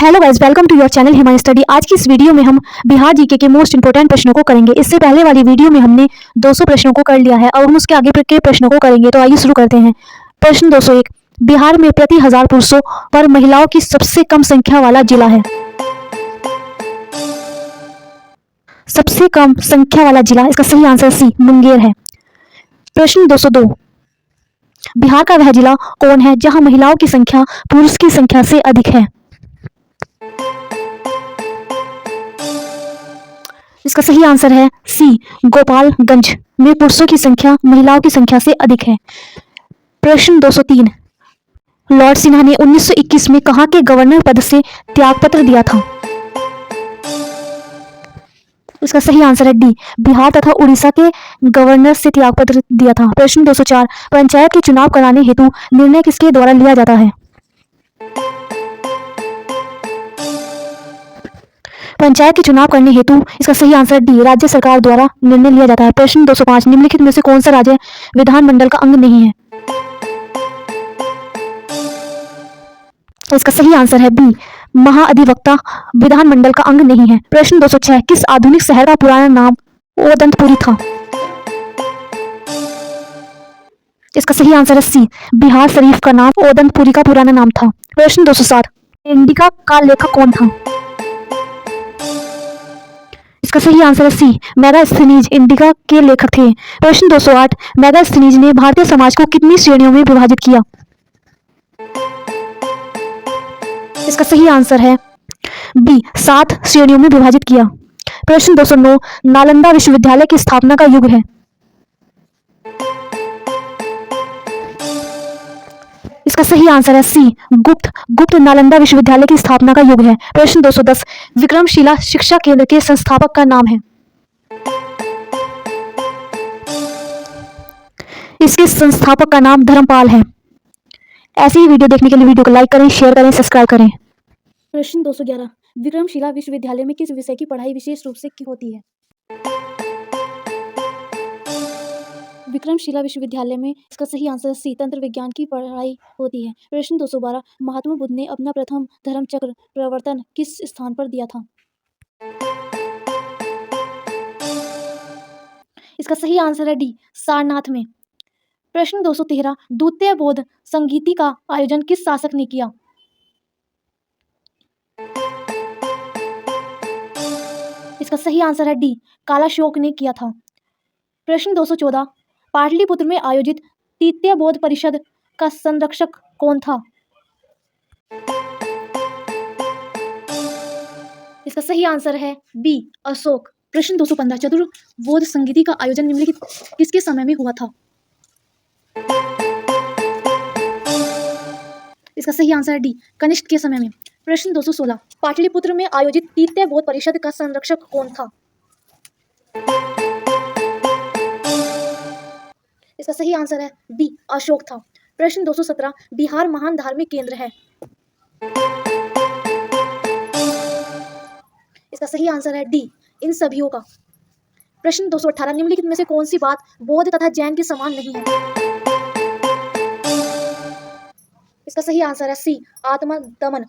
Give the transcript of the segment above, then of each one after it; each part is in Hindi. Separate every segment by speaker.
Speaker 1: Hello guys, welcome to your channel Himani study. आज की इस वीडियो में हम बिहार जीके के मोस्ट इंपोर्टेंट प्रश्नों को करेंगे। इससे पहले वाली वीडियो में हमने 200 प्रश्नों को कर लिया है और हम उसके आगे के प्रश्नों को करेंगे। तो आइए शुरू करते हैं। प्रश्न 201, बिहार में प्रति 1000 पुरुषों पर महिलाओं की सबसे कम संख्या वाला जिला है। सबसे कम संख्या वाला जिला, इसका सही आंसर सी मुंगेर है। प्रश्न 202, बिहार का वह जिला कौन है जहां महिलाओं की संख्या पुरुष की संख्या से अधिक है। इसका सही आंसर है सी गोपालगंज में पुरुषों की संख्या महिलाओं की संख्या से अधिक है। प्रश्न 203, लॉर्ड सिन्हा ने 1921 में कहां के गवर्नर पद से त्यागपत्र दिया था। इसका सही आंसर है डी बिहार तथा उड़ीसा के गवर्नर से त्यागपत्र दिया था। प्रश्न 204, पंचायत के चुनाव कराने हेतु निर्णय किसके द्वारा लिया जाता है। पंचायत के चुनाव करने हेतु इसका सही आंसर डी राज्य सरकार द्वारा निर्णय लिया जाता है। प्रश्न 205, निम्नलिखित में से कौन सा राज्य विधानमंडल का अंग नहीं है। इसका सही आंसर है बी महाअधिवक्ता विधानमंडल का अंग नहीं है। प्रश्न 206, किस आधुनिक शहर का पुराना नाम ओदंतपुरी था। इसका सही आंसर है सी बिहार शरीफ का नाम ओदंतपुरी का पुराना नाम था। प्रश्न 207, इंडिका का लेखक कौन था। इसका सही आंसर है सी मेगास्थनीज इंडिका के लेखक थे। प्रश्न 208, मेगास्थनीज ने भारतीय समाज को कितनी श्रेणियों में विभाजित किया। इसका सही आंसर है बी 7 श्रेणियों में विभाजित किया। प्रश्न 209, नालंदा विश्वविद्यालय की स्थापना का युग है। इसका सही आंसर है सी गुप्त नालंदा विश्वविद्यालय की स्थापना का युग है। प्रश्न 210, विक्रमशिला शिक्षा केंद्र के संस्थापक का नाम है। इसके संस्थापक का नाम धर्मपाल है। ऐसी ही वीडियो देखने के लिए वीडियो को लाइक करें, शेयर करें, सब्सक्राइब करें। प्रश्न 211, विक्रमशिला विश्वविद्यालय में किस विषय की पढ़ाई विशेष रूप से होती है। विक्रमशिला विश्वविद्यालय में इसका सही आंसर सी तंत्र विज्ञान की पढ़ाई होती है। प्रश्न 212, महात्मा बुद्ध ने अपना प्रथम धर्म चक्र प्रवर्तन किस स्थान पर दिया था। इसका सही आंसर है डी सारनाथ में। प्रश्न 213, द्वितीय बौद्ध संगीति का आयोजन किस शासक ने किया। इसका सही आंसर है डी कालाशोक ने किया था। प्रश्न 214, पाटलिपुत्र में आयोजित तृतीय बौद्ध परिषद का संरक्षक कौन था। इसका सही आंसर है बी अशोक। प्रश्न 215, चतुर्बौद्ध संगीति का आयोजन निम्नलिखित किसके समय में हुआ था। इसका सही आंसर है डी कनिष्क के समय में। प्रश्न 216, पाटलिपुत्र में आयोजित तृतीय बौद्ध परिषद का संरक्षक कौन था। इसका सही आंसर है डी अशोक था। प्रश्न 217, बिहार महान धार्मिक केंद्र है। इसका सही आंसर है डी इन सभीयों का। प्रश्न 218, निम्नलिखित में से कौन सी बात बौद्ध तथा जैन के समान नहीं है। इसका सही आंसर है सी आत्मदमन।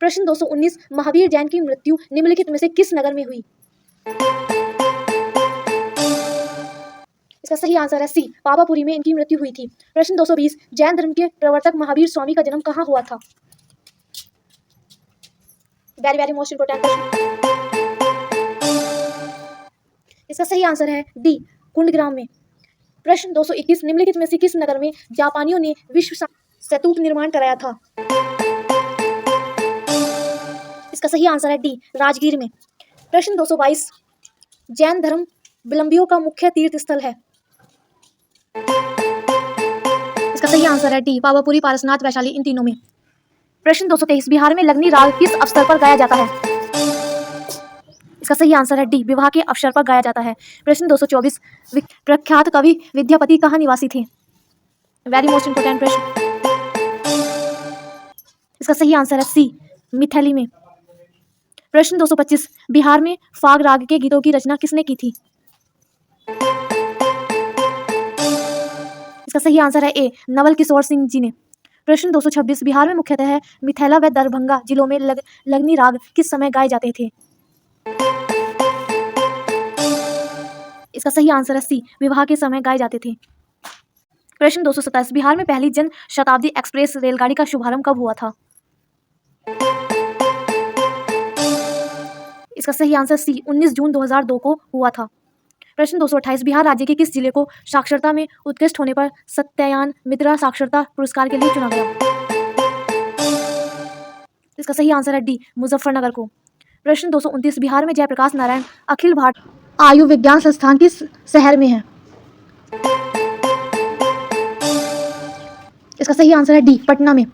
Speaker 1: प्रश्न 219, महावीर जैन की मृत्यु निम्नलिखित में से किस नगर में हुई। इसका सही आंसर है सी पावापुरी में इनकी मृत्यु हुई थी। प्रश्न 220, जैन धर्म के प्रवर्तक महावीर स्वामी का जन्म कहाँ हुआ था। वेरी वेरी मोस्ट इंपोर्टेंट प्रश्न। इसका सही आंसर है डी कुंडग्राम में। प्रश्न 221, निम्नलिखित में से किस नगर में जापानियों ने विश्व स्तूप निर्माण कराया था। इसका सही आंसर है डी राजगीर में। प्रश्न 222, जैन धर्म विलंबियों का मुख्य तीर्थ स्थल है। इसका सही आंसर है डी पावापुरी, पारसनाथ, वैशाली, इन तीनों में। प्रश्न 223, बिहार में लगनी राग किस अवसर पर गाया जाता है। इसका सही आंसर है डी विवाह के अवसर पर गाया जाता है। प्रश्न 224, प्रख्यात कवि विद्यापति कहाँ निवासी थे। वेरी मोस्ट इंपोर्टेंट प्रश्न। इसका सही आंसर है सी मिथिली में। प्रश्न 225, बिहार में फाग राग के गीतों की रचना किसने की थी। इसका सही आंसर है ए नवल किशोर सिंह जी ने। प्रश्न 226 बिहार में मुख्यतः मिथिला व दरभंगा जिलों में लगनी राग किस समय गाए जाते थे? इसका सही आंसर है सी, विवाह के समय गाए जाते थे। प्रश्न 227 बिहार में पहली जन शताब्दी एक्सप्रेस रेलगाड़ी का शुभारंभ कब हुआ था? इसका सही आंसर सी, 19 जून 2002 को हुआ था। प्रश्न 228 बिहार राज्य के किस जिले को साक्षरता में उत्कृष्ट होने पर सत्यायन मित्रा साक्षरता पुरस्कार के लिए चुना गया? इसका सही आंसर है डी, मुजफ्फरनगर को। प्रश्न 229 बिहार में जयप्रकाश नारायण अखिल भारतीय आयुर्विज्ञान संस्थान किस शहर में है? इसका सही आंसर है डी, पटना में।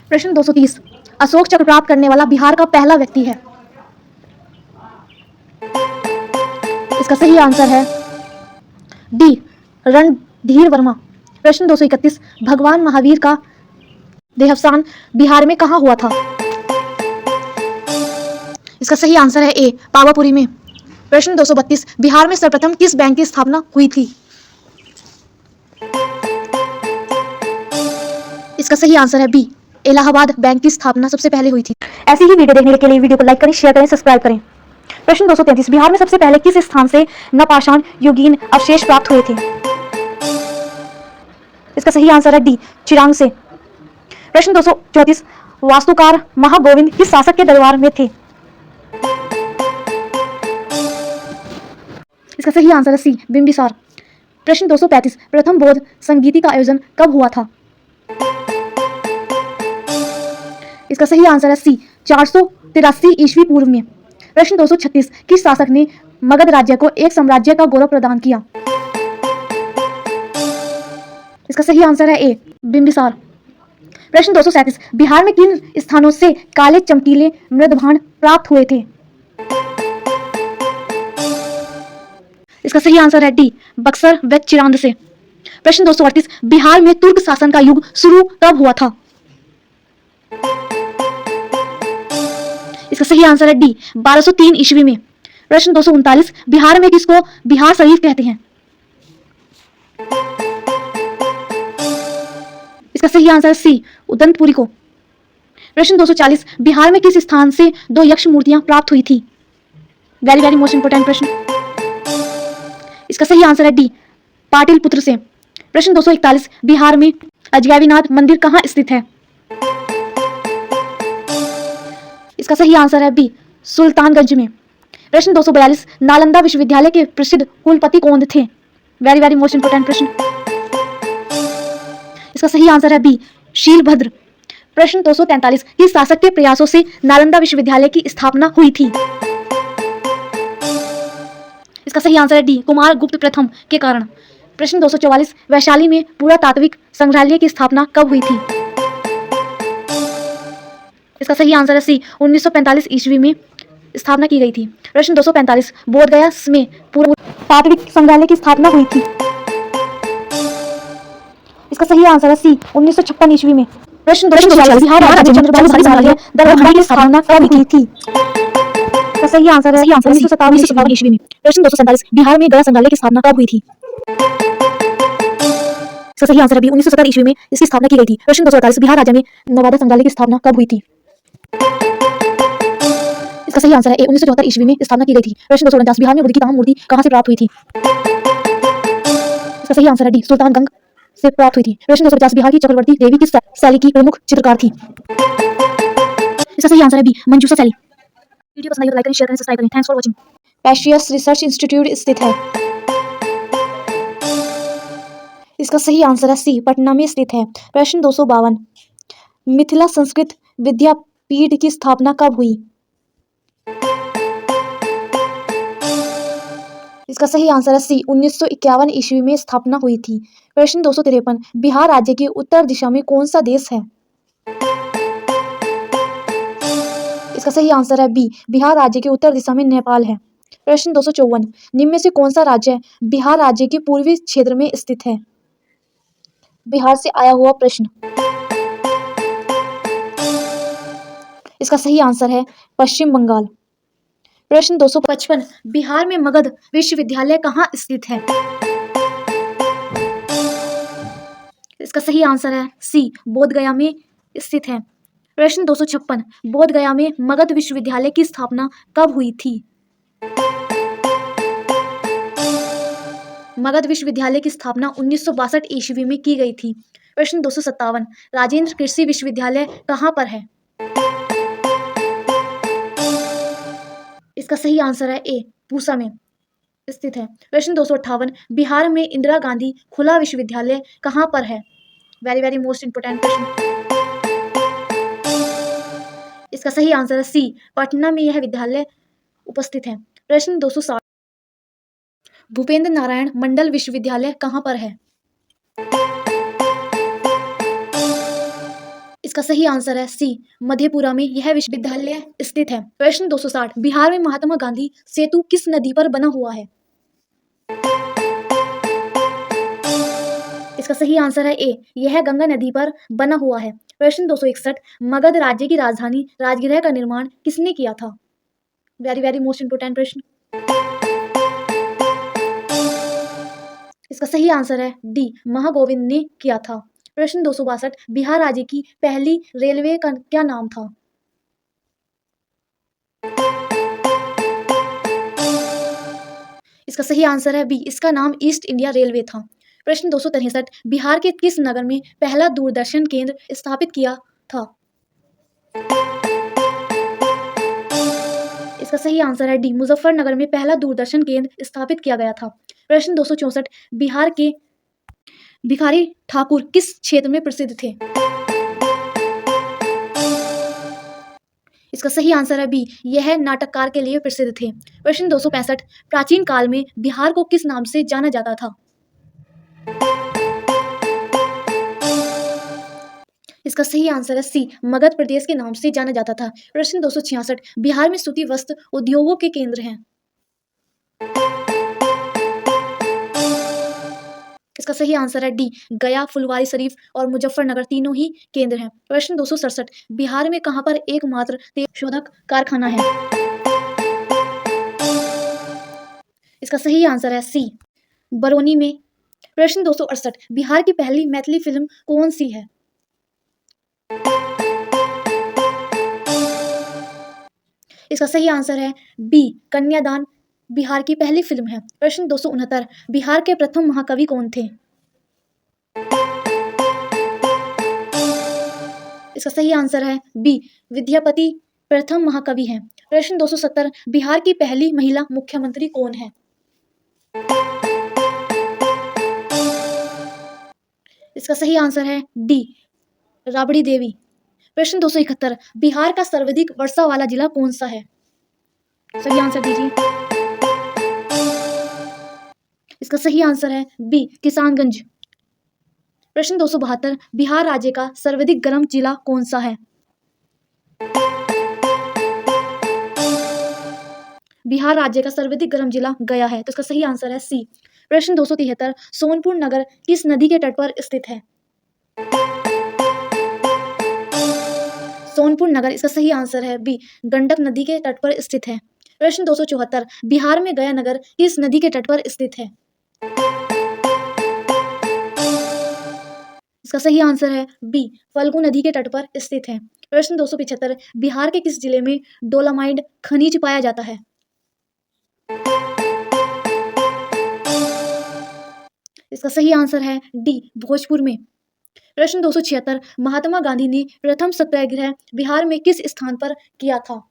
Speaker 1: प्रश्न 230 अशोक चक्र प्राप्त करने वाला बिहार का पहला व्यक्ति है? इसका सही आंसर है डी, रणधीर वर्मा। प्रश्न 231 भगवान महावीर का देहावसान बिहार में कहाँ हुआ था? इसका सही आंसर है ए, पावापुरी में। प्रश्न 232 बिहार में सर्वप्रथम किस बैंक की स्थापना हुई थी? इसका सही आंसर है बी, इलाहाबाद बैंक की स्थापना सबसे पहले हुई थी। ऐसी ही वीडियो देखने के लिए वीडियो को लाइक करें, शेयर करें, सब्सक्राइब करें। प्रश्न 233 बिहार में सबसे पहले किस स्थान से नवपाषाण युगीन अवशेष प्राप्त हुए थे? इसका सही आंसर है डी, चिरांग से। प्रश्न 234 वास्तुकार महागोविंद किस शासक के दरबार में थे? इसका सही आंसर है सी, बिंबिसार। प्रश्न 235 प्रथम बौद्ध संगीति का आयोजन कब हुआ था? इसका सही आंसर है सी, 483 ईस्वी पूर्व में। प्रश्न 236 किस शासक ने मगध राज्य को एक साम्राज्य का गौरव प्रदान किया? इसका सही आंसर है ए, बिंबिसार। प्रश्न 237 बिहार में किन स्थानों से काले चमकीले मृदभांड प्राप्त हुए थे? इसका सही आंसर है डी, बक्सर व चिरांद से। प्रश्न 238 बिहार में तुर्क शासन का युग शुरू कब हुआ था? इसका सही आंसर है डी, 1203 ईस्वी में। प्रश्न 239 बिहार में किसको बिहार शरीफ कहते हैं? इसका सही आंसर है सी, उदंतपुरी को। प्रश्न 240 बिहार में किस स्थान से 2 यक्ष मूर्तियां प्राप्त हुई थी? वेरी वेरी मोस्ट इंपोर्टेंट प्रश्न। इसका सही आंसर है डी, पाटिलपुत्र से। प्रश्न 241 बिहार में अजगैबीनाथ मंदिर कहाँ स्थित है? इसका सही आंसर है बी, सुल्तानगंज में। प्रश्न 242 नालंदा विश्वविद्यालय के प्रसिद्ध कुलपति कौन थे? वेरी वेरी मोस्ट इंपोर्टेंट प्रश्न। इसका सही आंसर है बी, शीलभद्र। प्रश्न 243 किस शासक के प्रयासों से नालंदा विश्वविद्यालय की स्थापना हुई थी? इसका सही आंसर है डी, कुमार गुप्त प्रथम के कारण। प्रश्न 244 वैशाली में पुरातात्विक संग्रहालय की स्थापना कब हुई थी? इसका सही आंसर है सी, 1945 ईस्वी में स्थापना की गई थी। प्रश्न 245 बोधगया में पुरातात्विक संग्रहालय की स्थापना हुई थी। इसका सही आंसर है सी, 1956 ईस्वी में। प्रश्न 246 बिहार राज्य में चंद्रबाबू संग्रहालय दरभंगा की स्थापना कब हुई थी? इसका सही आंसर है 1957 ईस्वी में। प्रश्न 247 बिहार में गया संग्रहालय की स्थापना कब हुई थी? इसका सही आंसर है बी, 1970 ईस्वी में इसकी स्थापना की गई थी। प्रश्न 248 बिहार राज्य में नवादा संग्रहालय की स्थापना कब हुई थी? इसका सही आंसर है ए, 1974 ईस्वी में स्थापना की गई थी। प्रश्न 249 बिहार में बुद्ध की कहाँ मूर्ति कहाँ से प्राप्त हुई थी? इसका सही आंसर है डी, सुल्तानगंज से प्राप्त हुई थी। प्रश्न 250 बिहार की चक्रवर्ती देवी किस शैली की प्रमुख चित्रकार थी? इसका सही आंसर है बी, मंजूषा शैली। वीडियो पसंद आई तो लाइक करें, शेयर करें, सब्सक्राइब करें। Thanks for watching. पैशियस रिसर्च इंस्टीट्यूट स्थित है? इसका सही आंसर है सी, पटना में स्थित है। प्रश्न 252 मिथिला संस्कृत विद्यापीठ की स्थापना कब हुई? इसका सही आंसर है सी, 1951 ईस्वी में स्थापना हुई थी। प्रश्न 253 बिहार राज्य की उत्तर दिशा में कौन सा देश है? इसका सही आंसर है बी, बिहार राज्य के उत्तर दिशा में नेपाल है। प्रश्न 254 निम्न में से कौन सा राज्य बिहार राज्य के पूर्वी क्षेत्र में स्थित है? बिहार से आया हुआ प्रश्न। इसका सही आंसर है पश्चिम बंगाल। प्रश्न 255 बिहार में मगध विश्वविद्यालय कहाँ स्थित है? इसका सही आंसर है सी, बोधगया में स्थित है। प्रश्न 256, बोधगया में मगध विश्वविद्यालय की स्थापना कब हुई थी? मगध विश्वविद्यालय की स्थापना 1962 ईस्वी में की गई थी। प्रश्न 257, राजेंद्र कृषि विश्वविद्यालय कहाँ पर है? इसका सही आंसर है ए, पूसा में स्थित है। प्रश्न 258, बिहार में इंदिरा गांधी खुला विश्वविद्यालय कहाँ पर है? वेरी वेरी मोस्ट इंपोर्टेंट प्रश्न। इसका सही आंसर है सी, पटना में यह विद्यालय उपस्थित है। प्रश्न 260, भूपेंद्र नारायण मंडल विश्वविद्यालय कहाँ पर है? इसका सही आंसर है सी, मधेपुरा में यह विश्वविद्यालय स्थित है। प्रश्न 260, बिहार में महात्मा गांधी सेतु किस नदी पर बना हुआ है? इसका सही आंसर है ए, यह गंगा नदी पर बना हुआ है। प्रश्न 261, मगध राज्य की राजधानी राजगृह का निर्माण किसने किया था? वेरी वेरी मोस्ट इंपोर्टेंट प्रश्न। इसका सही आंसर है डी, महागोविंद ने किया था। प्रश्न 262, बिहार राज्य की पहली रेलवे का क्या नाम था? इसका सही आंसर है बी, इसका नाम ईस्ट इंडिया रेलवे था। प्रश्न 263, बिहार के किस नगर में पहला दूरदर्शन केंद्र स्थापित किया था? इसका सही आंसर है डी, मुजफ्फरनगर में पहला दूरदर्शन केंद्र स्थापित किया गया था। प्रश्न 264, बिहार के भिखारी ठाकुर किस क्षेत्र में प्रसिद्ध थे? इसका सही आंसर है बी, यह नाटककार के लिए प्रसिद्ध थे। प्रश्न 265, प्राचीन काल में बिहार को किस नाम से जाना जाता था? इसका सही आंसर है सी, मगध प्रदेश के नाम से जाना जाता था। प्रश्न 266, बिहार में सूती वस्त्र उद्योगों के केंद्र हैं। इसका सही आंसर है डी, गया, फुलवारी शरीफ और मुजफ्फरनगर तीनों ही केंद्र हैं। प्रश्न 267, बिहार में कहां पर एकमात्र तेल शोधक कारखाना है? इसका सही आंसर है सी, बरौनी में। प्रश्न 268, बिहार की पहली मैथिली फिल्म कौन सी है? इसका सही आंसर है बी, कन्यादान बिहार की पहली फिल्म है। प्रश्न 269, बिहार के प्रथम महाकवि कौन थे? इसका सही आंसर है बी, विद्यापति प्रथम महाकवि हैं। प्रश्न 270, बिहार की पहली महिला मुख्यमंत्री कौन है? इसका सही आंसर है डी, राबड़ी देवी। प्रश्न 271, बिहार का सर्वाधिक वर्षा वाला जिला कौन सा है? सही आंसर दीजिए। इसका सही आंसर है बी, किसानगंज। प्रश्न 272, बिहार राज्य का सर्वाधिक गर्म जिला कौन सा है? बिहार राज्य का सर्वाधिक गर्म जिला गया है, तो इसका सही आंसर है सी। प्रश्न 273, सोनपुर नगर किस नदी के तट पर स्थित है? सोनपुर नगर, इसका सही आंसर है बी, गंडक नदी के तट पर स्थित है। प्रश्न 274, बिहार में गया नगर किस नदी के तट पर स्थित है? इसका सही आंसर है बी, फल्गु नदी के तट पर स्थित है। प्रश्न 275, बिहार के किस जिले में डोलामाइट खनिज पाया जाता है? इसका सही आंसर है डी, भोजपुर में। प्रश्न 276, महात्मा गांधी ने प्रथम सत्याग्रह बिहार में किस स्थान पर किया था?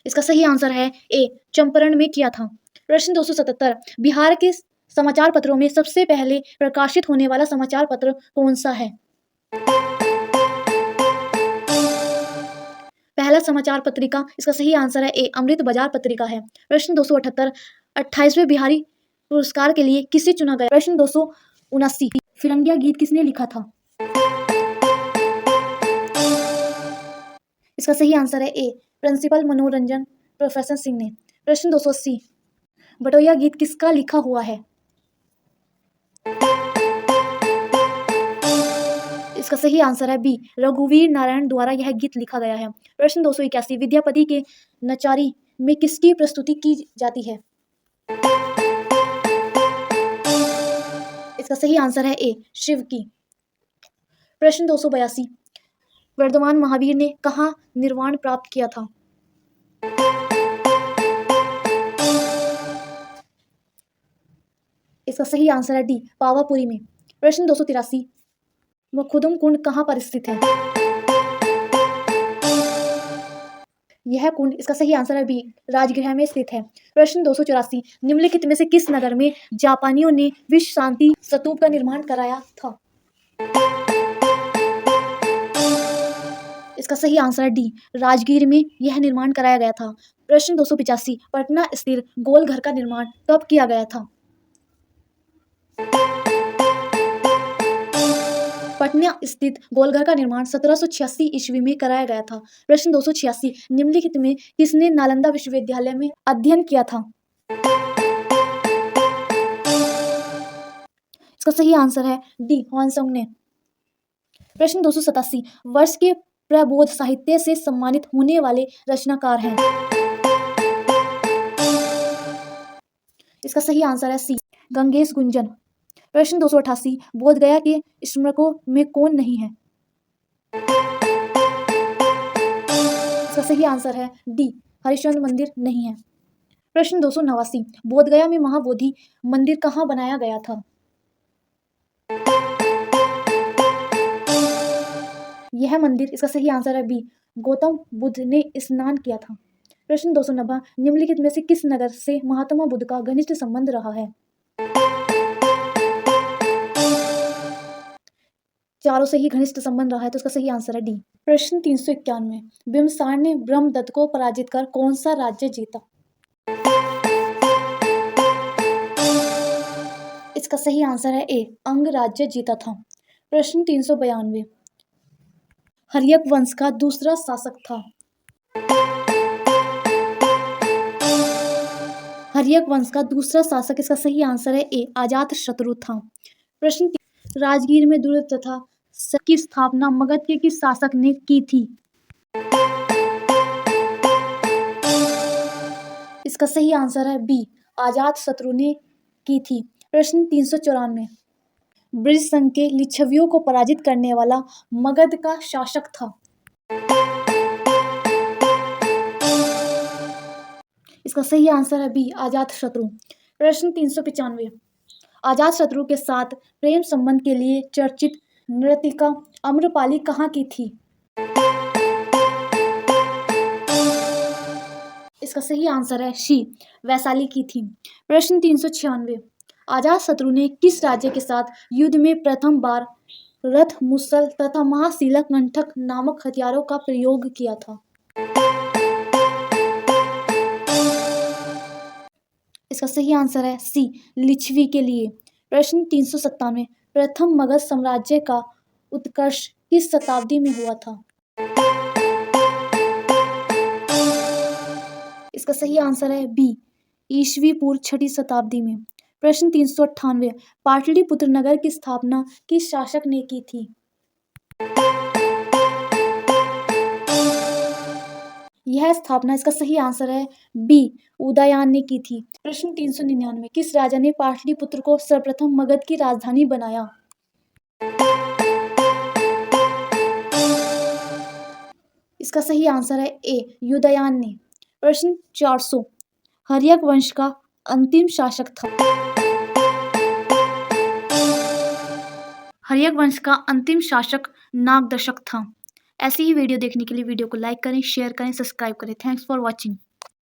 Speaker 1: इसका सही आंसर है ए, चंपारण में किया था। प्रश्न 277, बिहार के समाचार पत्रों में सबसे पहले प्रकाशित होने वाला समाचार पत्र कौन सा है? पहला समाचार पत्रिका, इसका सही आंसर है ए, अमृत बाजार पत्रिका है। प्रश्न 278, 28वें बिहारी पुरस्कार के लिए किसे चुना गया? प्रश्न 279, फिरंगिया गीत किसने लिखा था? इसका सही आंसर है ए, प्रिंसिपल मनोरंजन प्रोफेसर सिंह ने। प्रश्न 280, बटोया गीत किसका लिखा हुआ है? इसका सही आंसर है बी, रघुवीर नारायण द्वारा यह गीत लिखा गया है। प्रश्न 281, विद्यापति के नचारी में किसकी प्रस्तुति की जाती है? इसका सही आंसर है ए, शिव की। प्रश्न 282, वर्धमान महावीर ने कहाँ निर्वाण प्राप्त किया था? इसका सही आंसर है डी, पावापुरी में। प्रश्न 283, मखदुम कुंड कहाँ पर स्थित है? यह कुंड, इसका सही आंसर है बी, राजगृह में स्थित है। प्रश्न 284, निम्नलिखित में से किस नगर में जापानियों ने विश्व शांति स्तूप का निर्माण कराया था? इसका सही आंसर है डी, राजगीर में यह निर्माण कराया गया था। प्रश्न 285, पटना स्थित गोलघर का निर्माण कब किया गया था? पटना स्थित गोलघर का निर्माण 1786 ईस्वी में कराया गया था। प्रश्न 286, निम्नलिखित में किसने नालंदा विश्वविद्यालय में अध्ययन किया था? इसका सही आंसर है डी, ह्वानसंग ने। प्रश्न 287, वर्ष के प्रबोध साहित्य से सम्मानित होने वाले रचनाकार हैं? इसका सही आंसर है सी, गंगेश गुंजन। प्रश्न 288, बोधगया के स्मारकों में कौन नहीं है? इसका सही आंसर है डी, हरिश्चंद्र मंदिर नहीं है। प्रश्न 289, बोधगया में महाबोधि मंदिर कहाँ बनाया गया था? यह मंदिर, इसका सही आंसर है बी, गौतम बुद्ध ने स्नान किया था। प्रश्न 290, निम्नलिखित में से किस नगर से महात्मा बुद्ध का घनिष्ठ संबंध रहा है? चारों से ही घनिष्ठ संबंध रहा है, तो इसका सही आंसर है डी। प्रश्न 391, बिम्बसार ने ब्रह्मदत्त को पराजित कर कौन सा राज्य जीता? इसका सही आंसर है ए, अंग राज्य जीता था। प्रश्न 392, हर्यक वंश का दूसरा शासक था? हर्यक वंश का दूसरा शासक, इसका सही आंसर है ए, अजातशत्रु था। प्रश्न, राजगीर में दुर्ग तथा की स्थापना मगध के किस शासक ने की थी? इसका सही आंसर है बी, अजातशत्रु ने की थी। प्रश्न 394, ब्रज संघ के लिच्छवियों को पराजित करने वाला मगध का शासक था? इसका सही आंसर है बी, अजातशत्रु। प्रश्न 395, अजातशत्रु के साथ प्रेम संबंध के लिए चर्चित नर्तिका आम्रपाली कहाँ की थी? इसका सही आंसर है सी, वैशाली की थी। प्रश्न 396, अजातशत्रु ने किस राज्य के साथ युद्ध में प्रथम बार रथ, मुसल तथा महाशिला कंठक नामक हथियारों का प्रयोग किया था? इसका सही आंसर है सी, लिच्छवी के लिए। प्रश्न 397, प्रथम मगध साम्राज्य का उत्कर्ष किस शताब्दी में हुआ था? इसका सही आंसर है बी, ईस्वी पूर्व 6वीं शताब्दी में। प्रश्न 398, पाटलिपुत्र नगर की स्थापना किस शासक ने की थी? यह स्थापना, इसका सही आंसर है बी, उदयन ने की थी। प्रश्न 399, किस राजा ने पाटलिपुत्र को सर्वप्रथम मगध की राजधानी बनाया? इसका सही आंसर है ए, उदयन ने। प्रश्न 400, हर्यक वंश का अंतिम शासक था? हर्यक वंश का अंतिम शासक नागदशक था। ऐसी ही वीडियो देखने के लिए वीडियो को लाइक करें, शेयर करें, सब्सक्राइब करें। Thanks for watching.